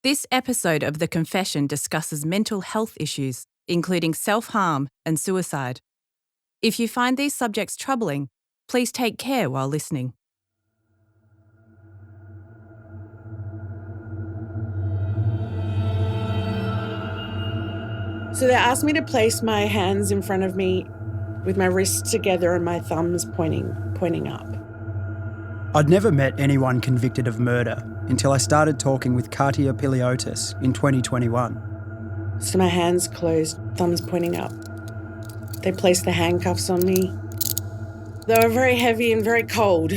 This episode of The Confession discusses mental health issues, including self-harm and suicide. If you find these subjects troubling, please take care while listening. So they asked me to place my hands in front of me with my wrists together and my thumbs pointing up. I'd never met anyone convicted of murder until I started talking with Katia Pyliotis in 2021. So my hands closed, thumbs pointing up. They placed the handcuffs on me. They were very heavy and very cold.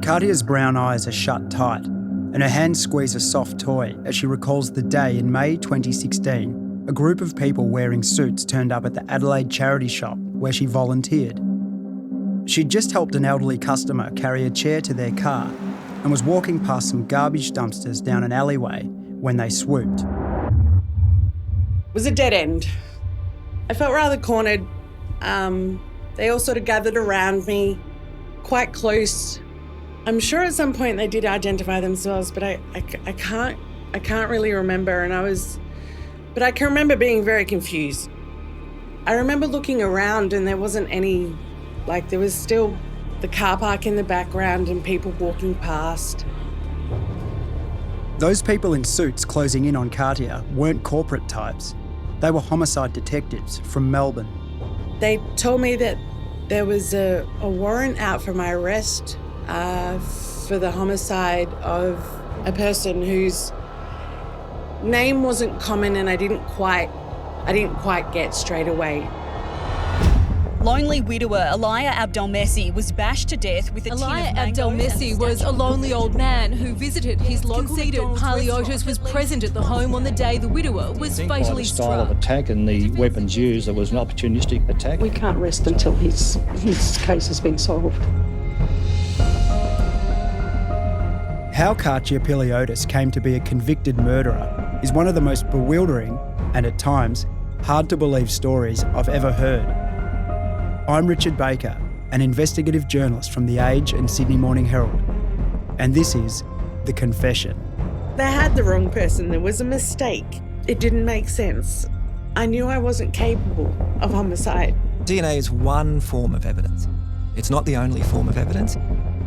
Katia's brown eyes are shut tight, and her hands squeeze a soft toy as she recalls the day in May 2016, a group of people wearing suits turned up at the Adelaide charity shop where she volunteered. She'd just helped an elderly customer carry a chair to their car and was walking past some garbage dumpsters down an alleyway when they swooped. It was a dead end. I felt rather cornered. They all sort of gathered around me, quite close. I'm sure at some point they did identify themselves, but I can't really remember. But I can remember being very confused. I remember looking around and there wasn't any, there was still the car park in the background and people walking past. Those people in suits closing in on Katia weren't corporate types. They were homicide detectives from Melbourne. They told me that there was a warrant out for my arrest for the homicide of a person whose name wasn't common and I didn't quite get straight away. Lonely widower Alaya Abdelmessi was bashed to death with a tin of Alaya mangoes. Abdelmessi was a lonely old man who visited his local McDonald's. Pyliotis was present at the home on the day the widower was fatally struck. Style of attack and the weapons used, it was an opportunistic attack. We can't rest until his case has been solved. How Katia Pyliotis came to be a convicted murderer is one of the most bewildering and, at times, hard to believe stories I've ever heard. I'm Richard Baker, an investigative journalist from The Age and Sydney Morning Herald, and this is The Confession. They had the wrong person. There was a mistake. It didn't make sense. I knew I wasn't capable of homicide. DNA is one form of evidence. It's not the only form of evidence.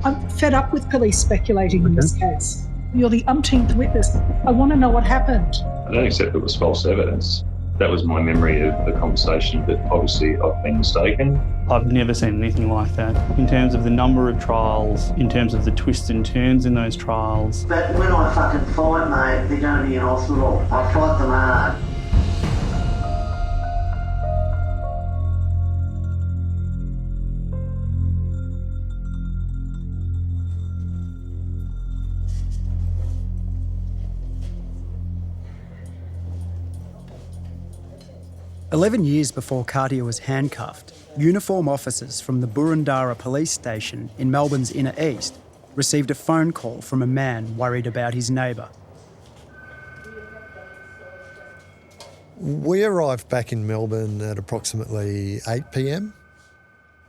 I'm fed up with police speculating in this case. You're the umpteenth witness. I want to know what happened. I don't accept it was false evidence. That was my memory of the conversation, but obviously I've been mistaken. I've never seen anything like that. In terms of the number of trials, in terms of the twists and turns in those trials. But when I fucking fight, mate, they're going to be in hospital. I fight them hard. "11 years before Katia was handcuffed, uniform officers from the Burundara police station in Melbourne's inner east received a phone call from a man worried about his neighbour. We arrived back in Melbourne at approximately 8 p.m.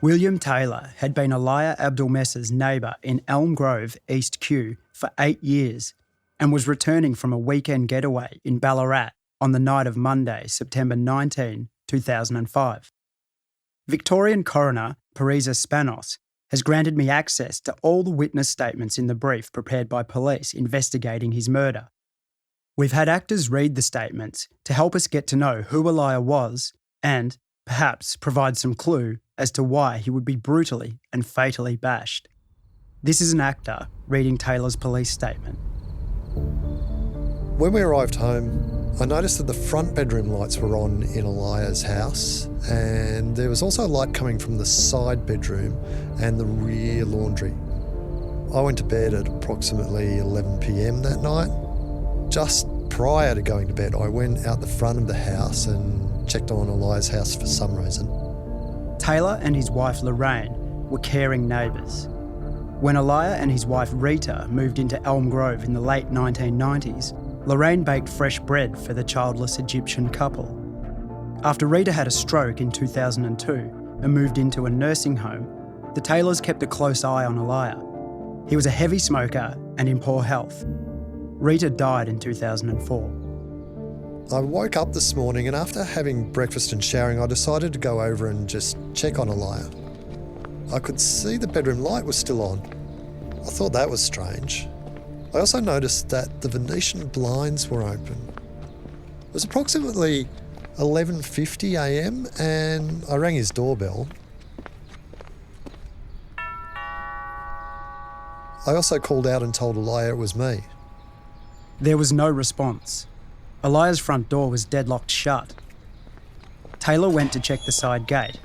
William Taylor had been Alaya Abdelmessi's neighbour in Elm Grove, East Kew, for 8 years and was returning from a weekend getaway in Ballarat on the night of Monday, September 19, 2005. Victorian coroner Parisa Spanos has granted me access to all the witness statements in the brief prepared by police investigating his murder. We've had actors read the statements to help us get to know who Alaya was and, perhaps, provide some clue as to why he would be brutally and fatally bashed. This is an actor reading Taylor's police statement. When we arrived home, I noticed that the front bedroom lights were on in Alaya's house, and there was also light coming from the side bedroom and the rear laundry. I went to bed at approximately 11 p.m. that night. Just prior to going to bed, I went out the front of the house and checked on Alaya's house for some reason. Taylor and his wife Lorraine were caring neighbours. When Alaya and his wife Rita moved into Elm Grove in the late 1990s, Lorraine baked fresh bread for the childless Egyptian couple. After Rita had a stroke in 2002 and moved into a nursing home, the Taylors kept a close eye on Alaya. He was a heavy smoker and in poor health. Rita died in 2004. I woke up this morning and after having breakfast and showering, I decided to go over and just check on Elia. I could see the bedroom light was still on. I thought that was strange. I also noticed that the Venetian blinds were open. It was approximately 11:50 a.m. and I rang his doorbell. I also called out and told Elia it was me. There was no response. Elia's front door was deadlocked shut. Taylor went to check the side gate.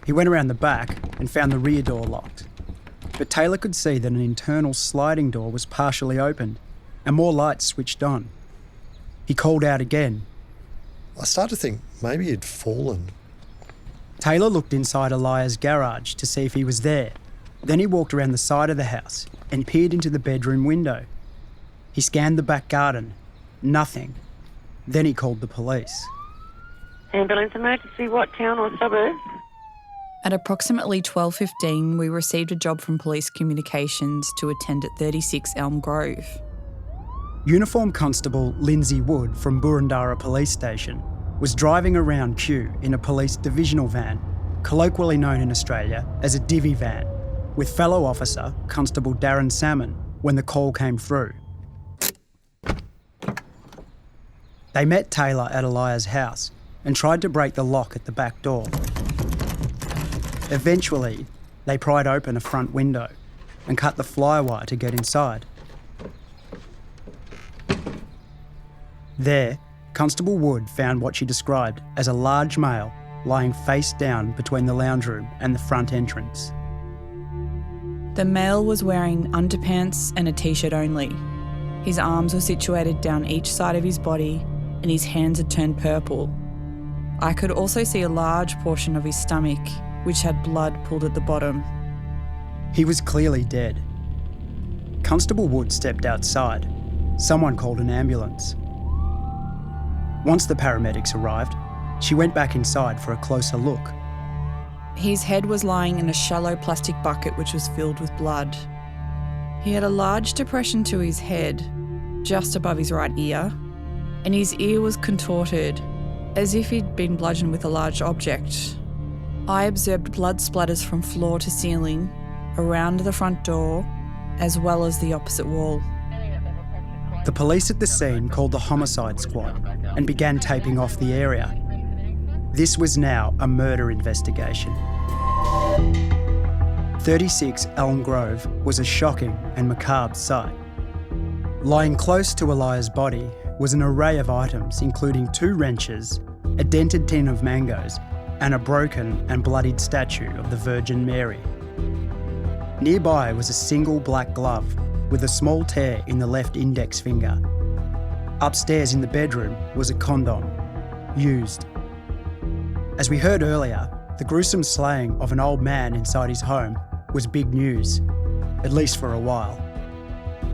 He went around the back and found the rear door locked. But Taylor could see that an internal sliding door was partially opened and more lights switched on. He called out again. I started to think maybe he'd fallen. Taylor looked inside Elia's garage to see if he was there. Then he walked around the side of the house and peered into the bedroom window. He scanned the back garden. Nothing. Then he called the police. Ambulance emergency, what town or suburb? At approximately 12:15, we received a job from Police Communications to attend at 36 Elm Grove. Uniformed Constable Lindsay Wood from Burundara Police Station was driving around Kew in a police divisional van, colloquially known in Australia as a divvy van, with fellow officer Constable Darren Salmon when the call came through. They met Taylor at Elia's house and tried to break the lock at the back door. Eventually, they pried open a front window and cut the flywire to get inside. There, Constable Wood found what she described as a large male lying face down between the lounge room and the front entrance. The male was wearing underpants and a t-shirt only. His arms were situated down each side of his body and his hands had turned purple. I could also see a large portion of his stomach, which had blood pooled at the bottom. He was clearly dead. Constable Wood stepped outside. Someone called an ambulance. Once the paramedics arrived, she went back inside for a closer look. His head was lying in a shallow plastic bucket which was filled with blood. He had a large depression to his head, just above his right ear, and his ear was contorted, as if he'd been bludgeoned with a large object. I observed blood splatters from floor to ceiling, around the front door, as well as the opposite wall. The police at the scene called the Homicide Squad and began taping off the area. This was now a murder investigation. 36 Elm Grove was a shocking and macabre sight. Lying close to Elia's body was an array of items including 2 wrenches, a dented tin of mangoes, and a broken and bloodied statue of the Virgin Mary. Nearby was a single black glove with a small tear in the left index finger. Upstairs in the bedroom was a condom, used. As we heard earlier, the gruesome slaying of an old man inside his home was big news, at least for a while.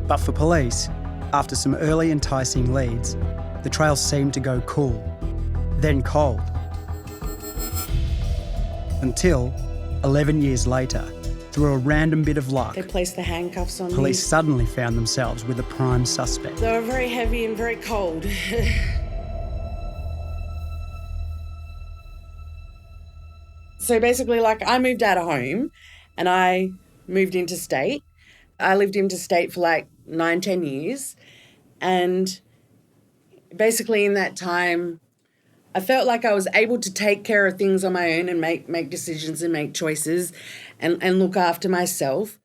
But for police, after some early enticing leads, the trail seemed to go cool, then cold. Until, 11 years later, through a random bit of luck, they placed the handcuffs on me. Police suddenly found themselves with a prime suspect. They were very heavy and very cold. So basically, I moved out of home and I moved interstate. I lived interstate for 9-10 years. And basically in that time, I felt like I was able to take care of things on my own and make decisions and make choices and look after myself.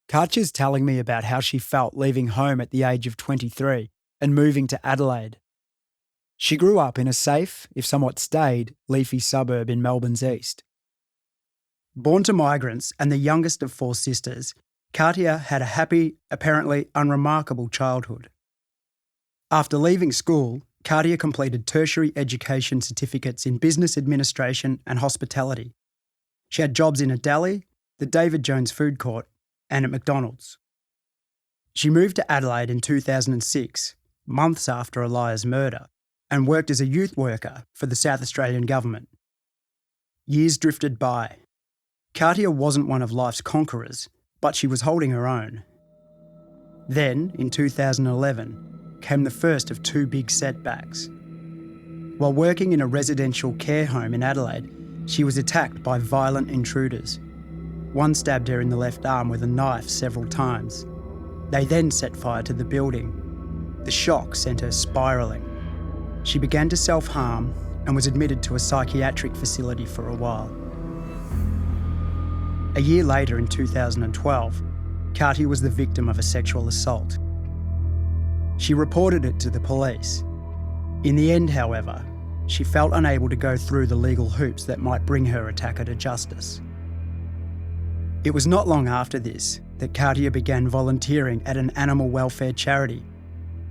Katia's telling me about how she felt leaving home at the age of 23 and moving to Adelaide. She grew up in a safe, if somewhat staid, leafy suburb in Melbourne's east. Born to migrants and the youngest of 4 sisters, Katia had a happy, apparently unremarkable childhood. After leaving school, Katia completed tertiary education certificates in business administration and hospitality. She had jobs in a deli, the David Jones food court, and at McDonald's. She moved to Adelaide in 2006, months after Elia's murder, and worked as a youth worker for the South Australian government. Years drifted by. Katia wasn't one of life's conquerors, but she was holding her own. Then, in 2011, came the first of two big setbacks. While working in a residential care home in Adelaide, she was attacked by violent intruders. One stabbed her in the left arm with a knife several times. They then set fire to the building. The shock sent her spiralling. She began to self-harm and was admitted to a psychiatric facility for a while. A year later, in 2012, Katia was the victim of a sexual assault. She reported it to the police. In the end, however, she felt unable to go through the legal hoops that might bring her attacker to justice. It was not long after this that Katia began volunteering at an animal welfare charity.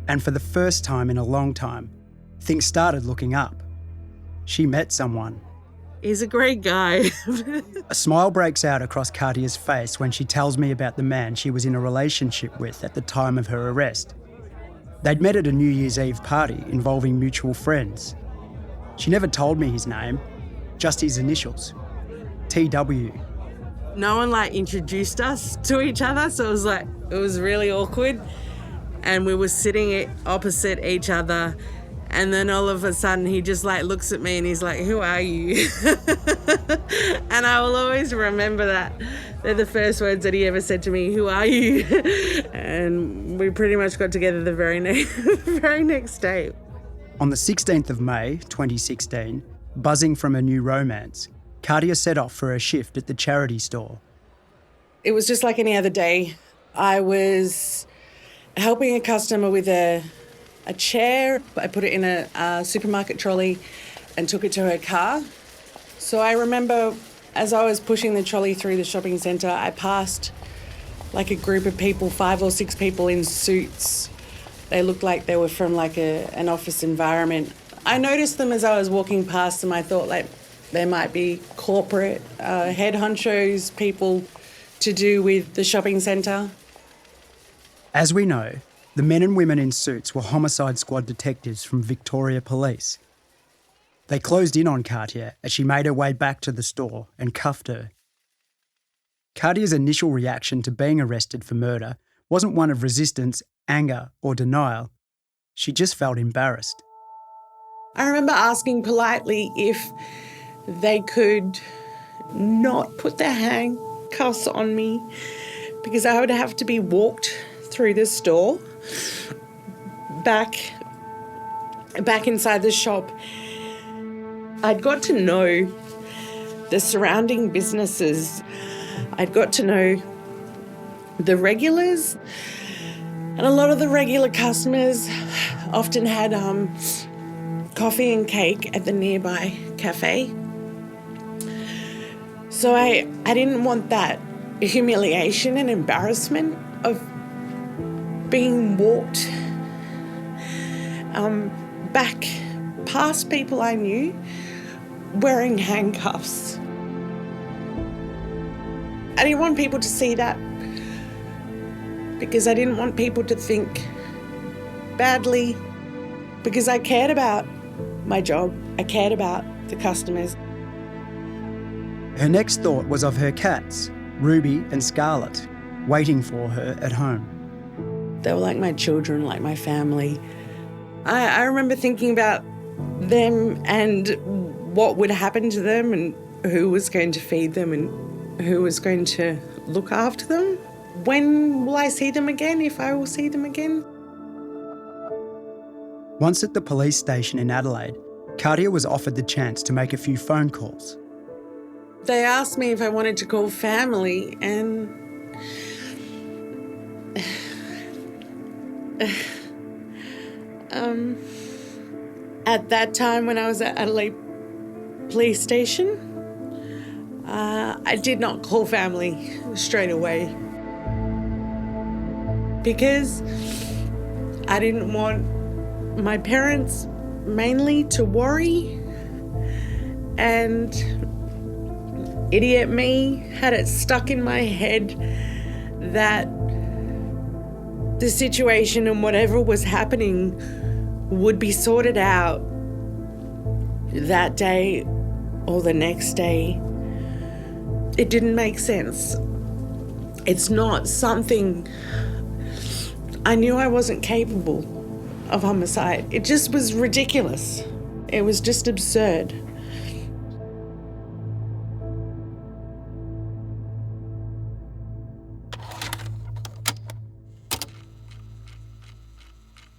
And for the first time in a long time, things started looking up. She met someone. He's a great guy. A smile breaks out across Katia's face when she tells me about the man she was in a relationship with at the time of her arrest. They'd met at a New Year's Eve party involving mutual friends. She never told me his name, just his initials, TW. No one introduced us to each other, so it was really awkward. And we were sitting opposite each other, and then all of a sudden he just looks at me and he's like, "Who are you?" And I will always remember that. They're the first words that he ever said to me, "Who are you?" And we pretty much got together the very next day. On the 16th of May 2016, buzzing from a new romance, Katia set off for a shift at the charity store. It was just like any other day. I was helping a customer with a chair. I put it in a supermarket trolley and took it to her car. So I remember as I was pushing the trolley through the shopping centre, I passed a group of people, 5 or 6 people in suits. They looked like they were from an office environment. I noticed them as I was walking past them. I thought there might be corporate head honchos, people to do with the shopping centre. As we know, the men and women in suits were Homicide Squad detectives from Victoria Police. They closed in on Katia as she made her way back to the store and cuffed her. Katia's initial reaction to being arrested for murder wasn't one of resistance, anger or denial. She just felt embarrassed. I remember asking politely if they could not put the handcuffs on me because I would have to be walked through the store back inside the shop. I'd got to know the surrounding businesses. I'd got to know the regulars, and a lot of the regular customers often had coffee and cake at the nearby cafe. So I didn't want that humiliation and embarrassment of being walked back past people I knew wearing handcuffs. I didn't want people to see that because I didn't want people to think badly, because I cared about my job. I cared about the customers. Her next thought was of her cats, Ruby and Scarlet, waiting for her at home. They were like my children, like my family. I remember thinking about them and what would happen to them and who was going to feed them and who was going to look after them. When will I see them again, if I will see them again? Once at the police station in Adelaide, Katia was offered the chance to make a few phone calls. They asked me if I wanted to call family, and at that time when I was at Adelaide police station, I did not call family straight away because I didn't want my parents mainly to worry, and idiot me had it stuck in my head that the situation and whatever was happening would be sorted out that day or the next day. It didn't make sense. It's not something I knew I wasn't capable of homicide. It just was ridiculous. It was just absurd.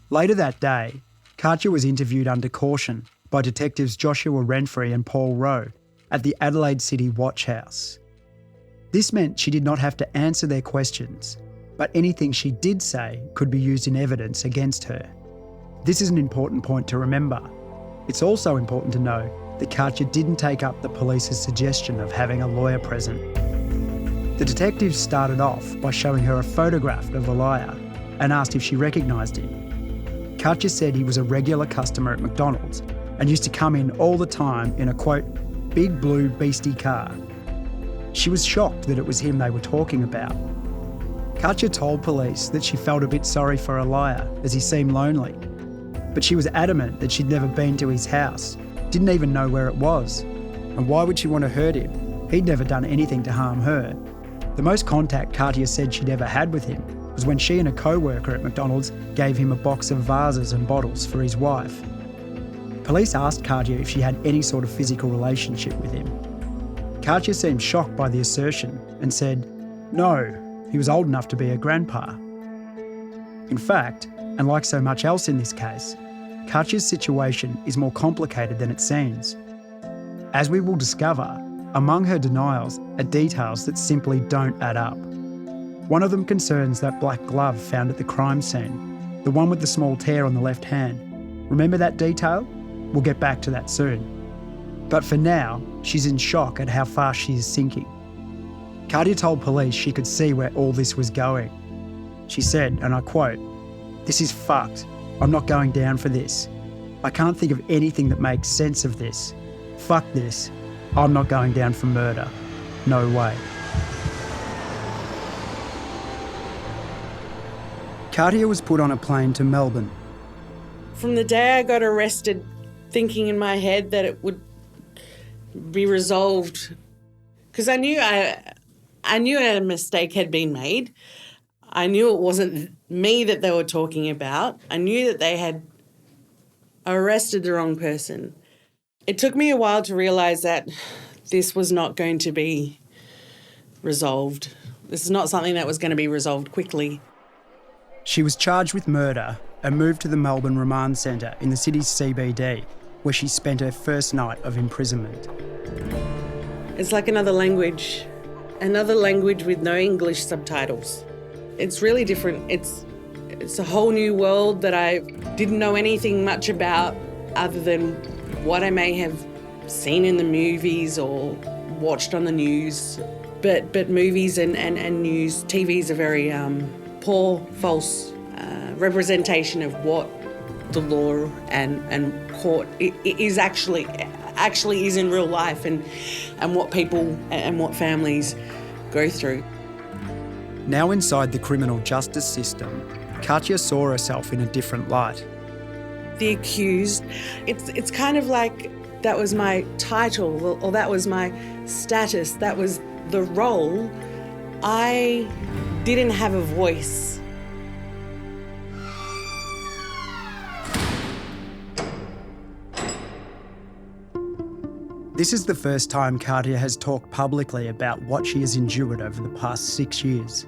Later that day, Katia was interviewed under caution by detectives Joshua Renfrey and Paul Rowe at the Adelaide City Watch House. This meant she did not have to answer their questions, but anything she did say could be used in evidence against her. This is an important point to remember. It's also important to know that Katia didn't take up the police's suggestion of having a lawyer present. The detectives started off by showing her a photograph of Elia and asked if she recognised him. Katia said he was a regular customer at McDonald's and used to come in all the time in a, quote, big blue beastie car. She was shocked that it was him they were talking about. Katia told police that she felt a bit sorry for Elia as he seemed lonely, but she was adamant that she'd never been to his house, didn't even know where it was. And why would she want to hurt him? He'd never done anything to harm her. The most contact Katia said she'd ever had with him was when she and a co-worker at McDonald's gave him a box of vases and bottles for his wife. Police asked Katia if she had any sort of physical relationship with him. Katia seemed shocked by the assertion and said, no, he was old enough to be a grandpa. In fact, and like so much else in this case, Katia's situation is more complicated than it seems. As we will discover, among her denials are details that simply don't add up. One of them concerns that black glove found at the crime scene, the one with the small tear on the left hand. Remember that detail? We'll get back to that soon. But for now, she's in shock at how fast she is sinking. Katia told police she could see where all this was going. She said, and I quote, "This is fucked. I'm not going down for this. I can't think of anything that makes sense of this. Fuck this. I'm not going down for murder. No way." Katia was put on a plane to Melbourne. From the day I got arrested, thinking in my head that it would be resolved, because I knew a mistake had been made. I knew it wasn't me that they were talking about. I knew that they had arrested the wrong person. It took me a while to realise that this was not going to be resolved. This is not something that was going to be resolved quickly. She was charged with murder and moved to the Melbourne Remand Centre in the city's CBD, where she spent her first night of imprisonment. It's like another language with no English subtitles. It's really different. It's a whole new world that I didn't know anything much about other than what I may have seen in the movies or watched on the news. But movies and news, TV's a very poor, false representation of what the law and court is actually is in real life and what people and what families go through. Now inside the criminal justice system, Katia saw herself in a different light. The accused, it's kind of like that was my title or that was my status, that was the role. I didn't have a voice. This is the first time Katia has talked publicly about what she has endured over the past 6 years.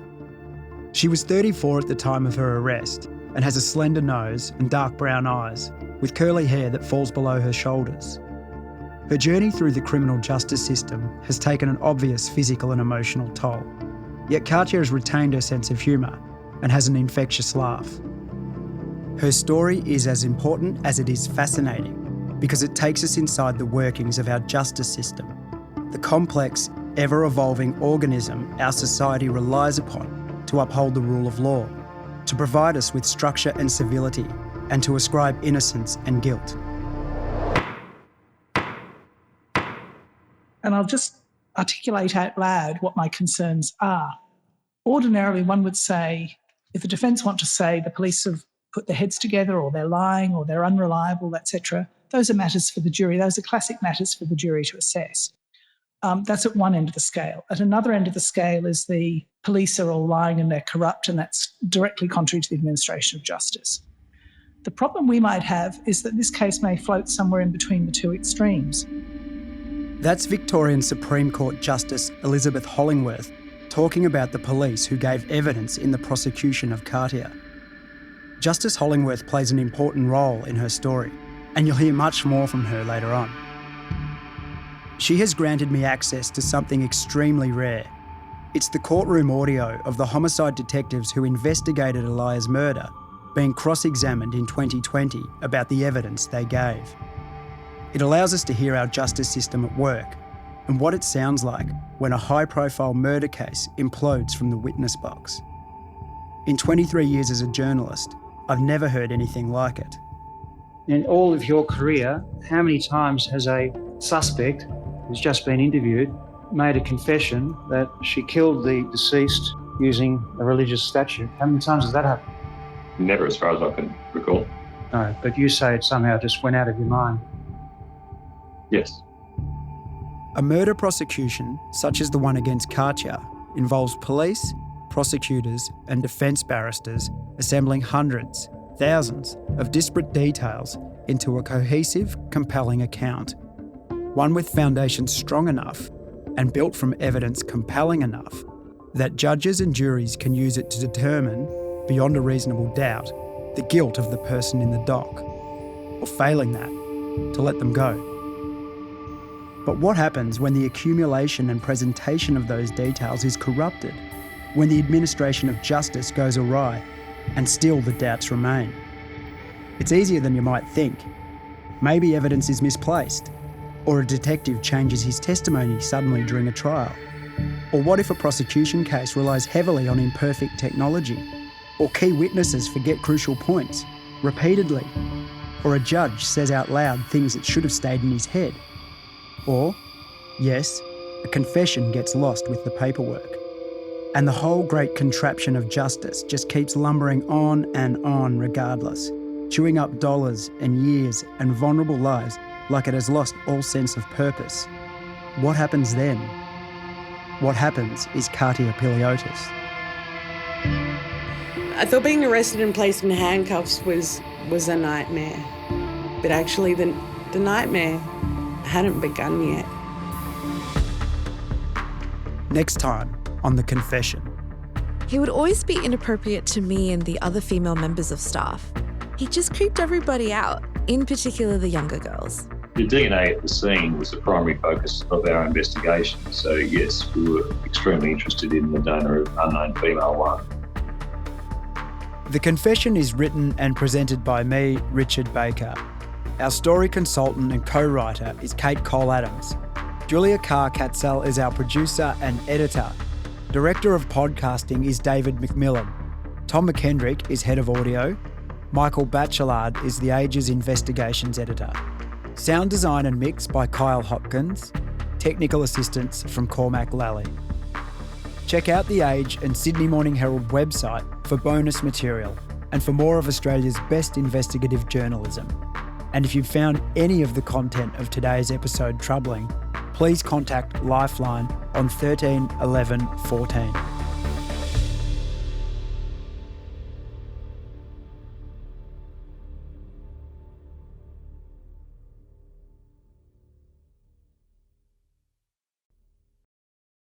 She was 34 at the time of her arrest and has a slender nose and dark brown eyes with curly hair that falls below her shoulders. Her journey through the criminal justice system has taken an obvious physical and emotional toll. Yet Katia has retained her sense of humour and has an infectious laugh. Her story is as important as it is fascinating because it takes us inside the workings of our justice system, the complex, ever-evolving organism our society relies upon to uphold the rule of law, to provide us with structure and civility, and to ascribe innocence and guilt. And I'll just articulate out loud what my concerns are. Ordinarily, one would say, if the defence want to say the police have put their heads together or they're lying or they're unreliable, etc., those are matters for the jury. Those are classic matters for the jury to assess. That's at one end of the scale. At another end of the scale is the police are all lying and they're corrupt, and that's directly contrary to the administration of justice. The problem we might have is that this case may float somewhere in between the two extremes. That's Victorian Supreme Court Justice Elizabeth Hollingworth talking about the police who gave evidence in the prosecution of Katia. Justice Hollingworth plays an important role in her story, and you'll hear much more from her later on. She has granted me access to something extremely rare. It's the courtroom audio of the homicide detectives who investigated Eliah's murder being cross-examined in 2020 about the evidence they gave. It allows us to hear our justice system at work and what it sounds like when a high-profile murder case implodes from the witness box. In 23 years as a journalist, I've never heard anything like it. In all of your career, how many times has a suspect who's just been interviewed made a confession that she killed the deceased using a religious statue? How many times has that happened? Never, as far as I can recall. No, but you say it somehow just went out of your mind. Yes. A murder prosecution, such as the one against Katia, involves police, prosecutors and defence barristers assembling hundreds, thousands of disparate details into a cohesive, compelling account. One with foundations strong enough and built from evidence compelling enough that judges and juries can use it to determine, beyond a reasonable doubt, the guilt of the person in the dock, or failing that, to let them go. But what happens when the accumulation and presentation of those details is corrupted, when the administration of justice goes awry and still the doubts remain? It's easier than you might think. Maybe evidence is misplaced, or a detective changes his testimony suddenly during a trial. Or what if a prosecution case relies heavily on imperfect technology, or key witnesses forget crucial points repeatedly, or a judge says out loud things that should have stayed in his head? Or, yes, a confession gets lost with the paperwork. And the whole great contraption of justice just keeps lumbering on and on regardless, chewing up dollars and years and vulnerable lives like it has lost all sense of purpose. What happens then? What happens is Katia Pyliotis. I thought being arrested and placed in handcuffs was a nightmare. But actually the nightmare hadn't begun yet. Next time on The Confession. He would always be inappropriate to me and the other female members of staff. He just creeped everybody out, in particular the younger girls. The DNA at the scene was the primary focus of our investigation, so yes, we were extremely interested in the donor of unknown female 1. The Confession is written and presented by me, Richard Baker. Our story consultant and co-writer is Kate Cole-Adams. Julia Carr-Katzel is our producer and editor. Director of podcasting is David McMillan. Tom McKendrick is head of audio. Michael Batchelard is The Age's investigations editor. Sound design and mix by Kyle Hopkins. Technical assistance from Cormac Lally. Check out The Age and Sydney Morning Herald website for bonus material and for more of Australia's best investigative journalism. And if you've found any of the content of today's episode troubling, please contact Lifeline on 13 11 14.